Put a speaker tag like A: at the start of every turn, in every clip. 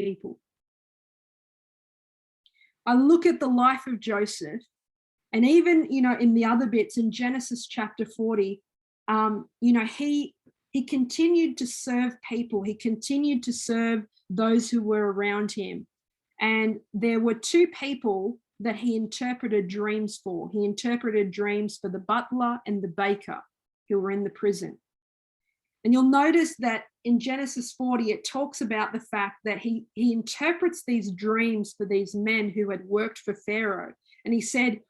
A: people. I look at the life of Joseph, and even, in the other bits in Genesis chapter 40, he continued to serve people. He continued to serve those who were around him. And there were two people that he interpreted dreams for. He interpreted dreams for the butler and the baker who were in the prison. And you'll notice that in Genesis 40, it talks about the fact that he interprets these dreams for these men who had worked for Pharaoh. And he said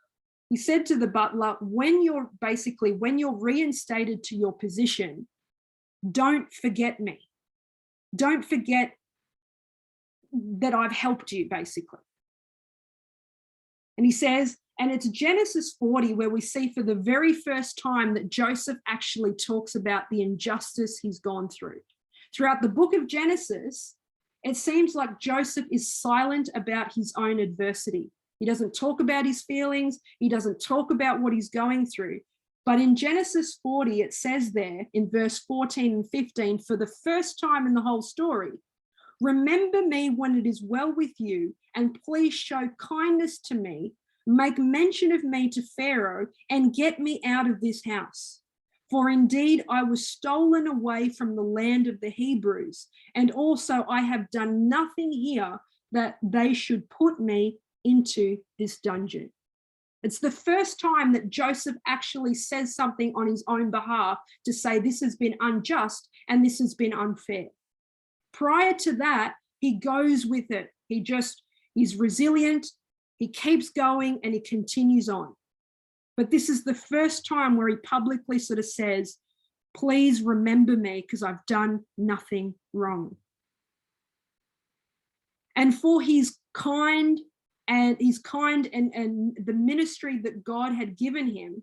A: to the butler, when you're reinstated to your position, don't forget me. Don't forget that I've helped you, basically. And he says, and it's Genesis 40 where we see for the very first time that Joseph actually talks about the injustice he's gone through. Throughout the book of Genesis, it seems like Joseph is silent about his own adversity. He doesn't talk about his feelings. He doesn't talk about what he's going through. But in Genesis 40, it says there in verse 14 and 15, for the first time in the whole story, remember me when it is well with you, and please show kindness to me. Make mention of me to Pharaoh and get me out of this house. For indeed, I was stolen away from the land of the Hebrews, and also I have done nothing here that they should put me into this dungeon. It's the first time that Joseph actually says something on his own behalf to say this has been unjust and this has been unfair. Prior to that, he goes with it. He's resilient, he keeps going, and he continues on. But this is the first time where he publicly sort of says, please remember me because I've done nothing wrong. And for his kind and the ministry that God had given him,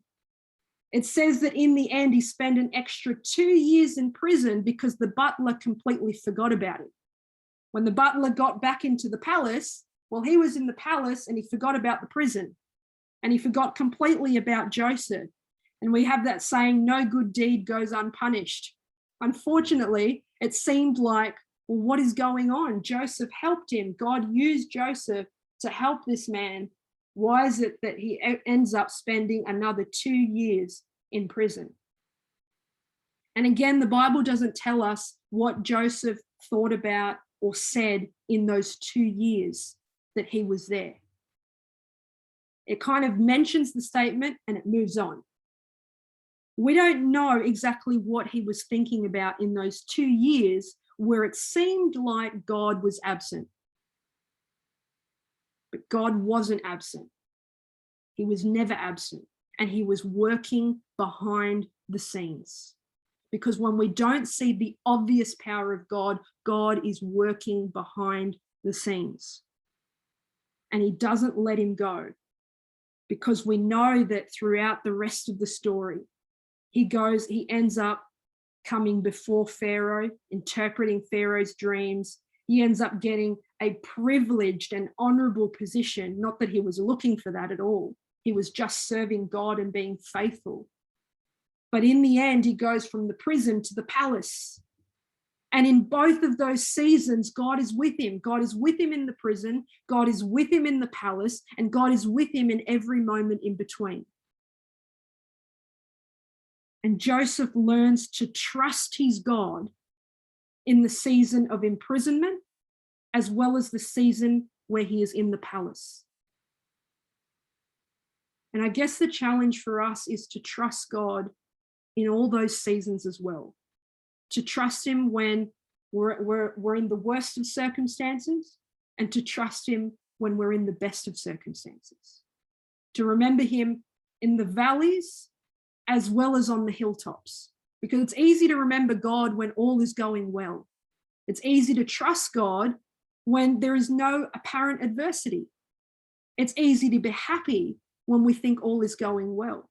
A: it says that in the end, he spent an extra 2 years in prison because the butler completely forgot about it. When the butler got back into the palace, well, he was in the palace and he forgot about the prison, and he forgot completely about Joseph. And we have that saying, no good deed goes unpunished. Unfortunately, it seemed like, well, what is going on? Joseph helped him. God used Joseph to help this man. Why is it that he ends up spending another 2 years in prison? And again, the Bible doesn't tell us what Joseph thought about or said in those 2 years that he was there. It kind of mentions the statement and it moves on. We don't know exactly what he was thinking about in those 2 years where it seemed like God was absent. But God wasn't absent. He was never absent, and he was working behind the scenes. Because when we don't see the obvious power of God, God is working behind the scenes. And he doesn't let him go, because we know that throughout the rest of the story, he ends up coming before Pharaoh, interpreting Pharaoh's dreams. He ends up getting a privileged and honorable position, not that he was looking for that at all. He was just serving God and being faithful. But in the end, he goes from the prison to the palace. And in both of those seasons, God is with him. God is with him in the prison, God is with him in the palace, and God is with him in every moment in between. And Joseph learns to trust his God in the season of imprisonment, as well as the season where he is in the palace. And I guess the challenge for us is to trust God in all those seasons as well. To trust him when we're in the worst of circumstances, and to trust him when we're in the best of circumstances. To remember him in the valleys as well as on the hilltops, because it's easy to remember God when all is going well. It's easy to trust God when there is no apparent adversity. It's easy to be happy when we think all is going well.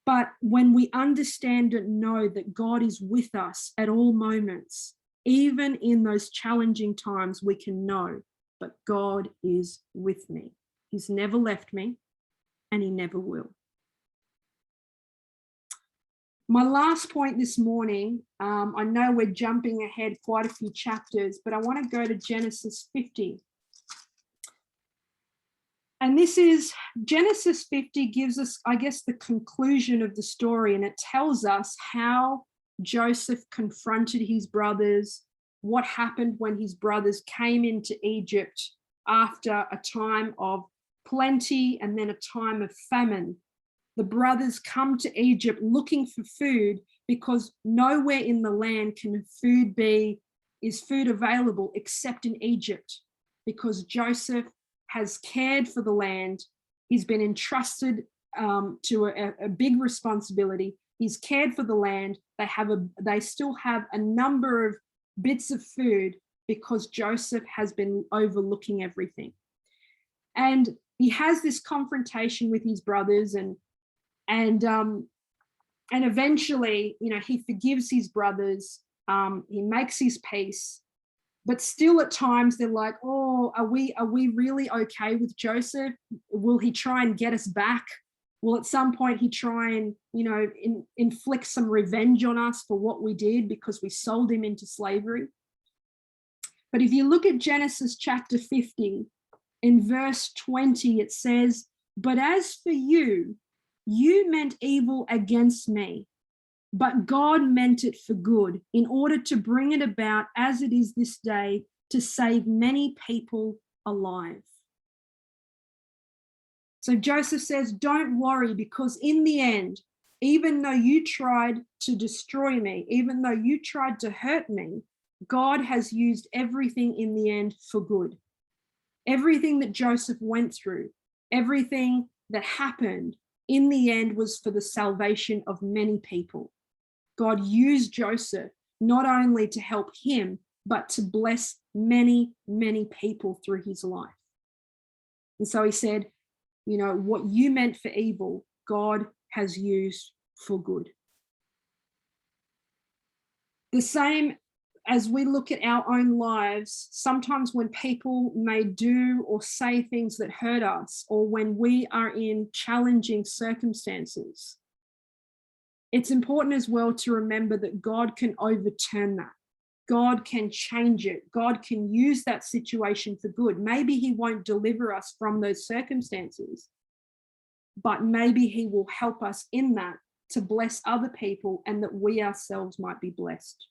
A: But when we understand and know that God is with us at all moments, even in those challenging times, we can know, but God is with me. He's never left me, and he never will. My last point this morning, I know we're jumping ahead quite a few chapters, but I want to go to Genesis 50. And this is, Genesis 50 gives us, I guess, the conclusion of the story, and it tells us how Joseph confronted his brothers, what happened when his brothers came into Egypt after a time of plenty and then a time of famine. The brothers come to Egypt looking for food because nowhere in the land is food available except in Egypt, because Joseph has cared for the land. He's been entrusted to a big responsibility. He's cared for the land. They still have a number of bits of food because Joseph has been overlooking everything. And he has this confrontation with his brothers, and eventually, he forgives his brothers. He makes his peace, but still at times they're like, oh, are we really okay with Joseph? Will he try and get us back? Will at some point he try and, inflict some revenge on us for what we did because we sold him into slavery? But if you look at Genesis chapter 50, in verse 20, it says, "But as for you, you meant evil against me, but God meant it for good, in order to bring it about as it is this day, to save many people alive." So Joseph says, don't worry, because in the end, even though you tried to destroy me, even though you tried to hurt me, God has used everything in the end for good. Everything that Joseph went through, everything that happened, in the end was for the salvation of many people. God used Joseph not only to help him, but to bless many, many people through his life. And so he said, what you meant for evil, God has used for good. The same as we look at our own lives, sometimes when people may do or say things that hurt us, or when we are in challenging circumstances, it's important as well to remember that God can overturn that. God can change it. God can use that situation for good. Maybe he won't deliver us from those circumstances, but maybe he will help us in that to bless other people, and that we ourselves might be blessed.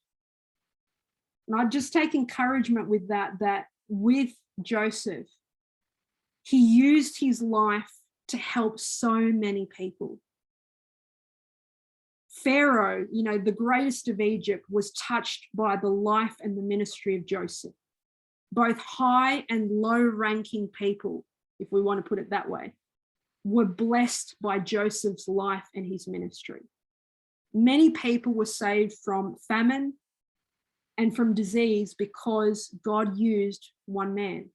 A: And I just take encouragement with that with Joseph, he used his life to help so many people. Pharaoh, the greatest of Egypt, was touched by the life and the ministry of Joseph. Both high and low ranking people, if we want to put it that way, were blessed by Joseph's life and his ministry. Many people were saved from famine and from disease because God used one man.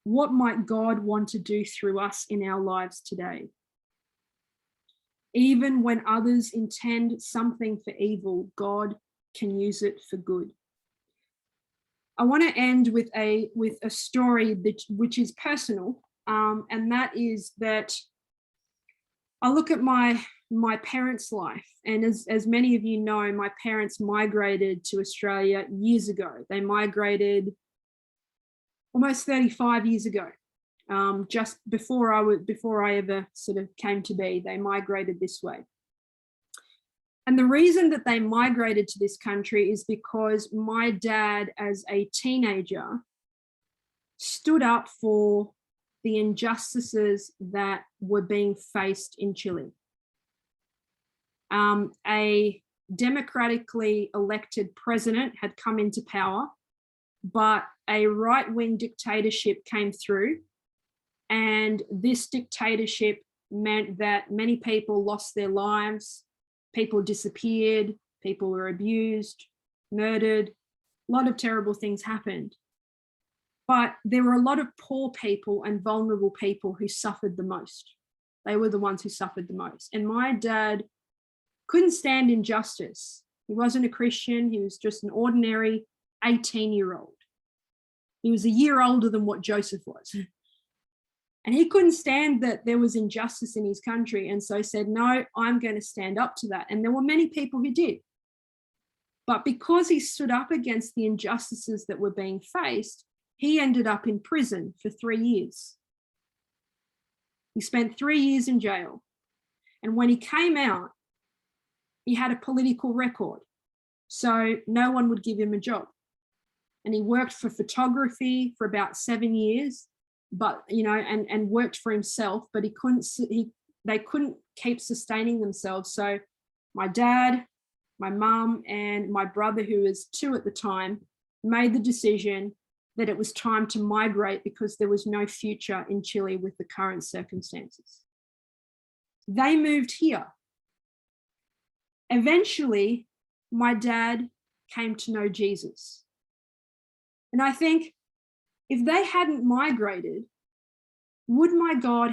A: What might God want to do through us in our lives today? Even when others intend something for evil, God can use it for good. I want to end with a story which is personal, and that is that I look at my parents' life, and as many of you know, my parents migrated to Australia years ago. They migrated almost 35 years ago. Just before I ever sort of came to be, they migrated this way. And the reason that they migrated to this country is because my dad, as a teenager, stood up for the injustices that were being faced in Chile. A democratically elected president had come into power, but a right-wing dictatorship came through. And this dictatorship meant that many people lost their lives, people disappeared, people were abused, murdered, a lot of terrible things happened. But there were a lot of poor people and vulnerable people who suffered the most. They were the ones who suffered the most. And my dad couldn't stand injustice. He wasn't a Christian. He was just an ordinary 18-year-old. He was a year older than what Joseph was. And he couldn't stand that there was injustice in his country, and so said, no, I'm going to stand up to that. And there were many people who did. But because he stood up against the injustices that were being faced, he ended up in prison for 3 years. He spent 3 years in jail. And when he came out, he had a political record. So no one would give him a job. And he worked for photography for about 7 years, but, you know, and worked for himself, but they couldn't keep sustaining themselves. So my dad, my mum, and my brother, who was 2 at the time, made the decision that it was time to migrate because there was no future in Chile with the current circumstances. They moved here. Eventually, my dad came to know Jesus. And I think if they hadn't migrated, would my dad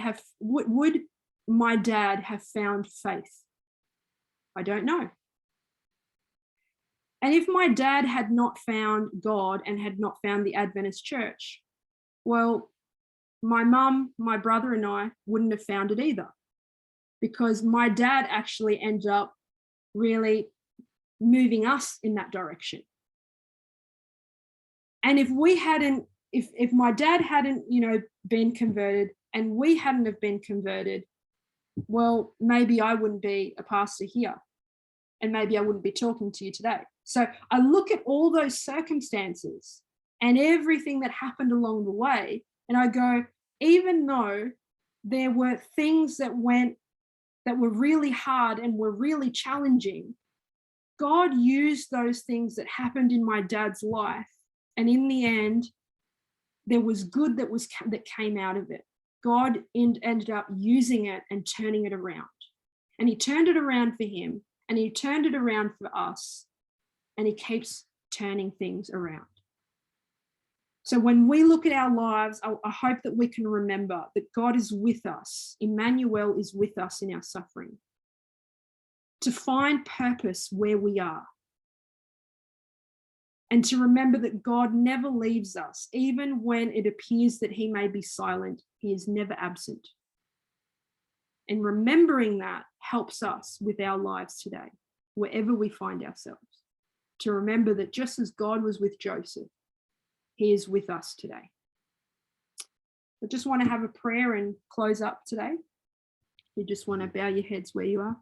A: have found faith? I don't know. And if my dad had not found God and had not found the Adventist church, well, my mum, my brother, and I wouldn't have found it either, because my dad actually ended up really moving us in that direction. And if my dad hadn't, you know, been converted and we hadn't have been converted, well, maybe I wouldn't be a pastor here, and maybe I wouldn't be talking to you today. So I look at all those circumstances and everything that happened along the way, and I go, even though there were things that were really hard and were really challenging, God used those things that happened in my dad's life, and in the end, there was good that came out of it. God ended up using it and turning it around. And he turned it around for him, and he turned it around for us, and he keeps turning things around. So when we look at our lives, I hope that we can remember that God is with us. Emmanuel is with us in our suffering. To find purpose where we are. And to remember that God never leaves us, even when it appears that he may be silent, he is never absent. And remembering that helps us with our lives today, wherever we find ourselves. To remember that just as God was with Joseph, he is with us today. I just want to have a prayer and close up today. You just want to bow your heads where you are.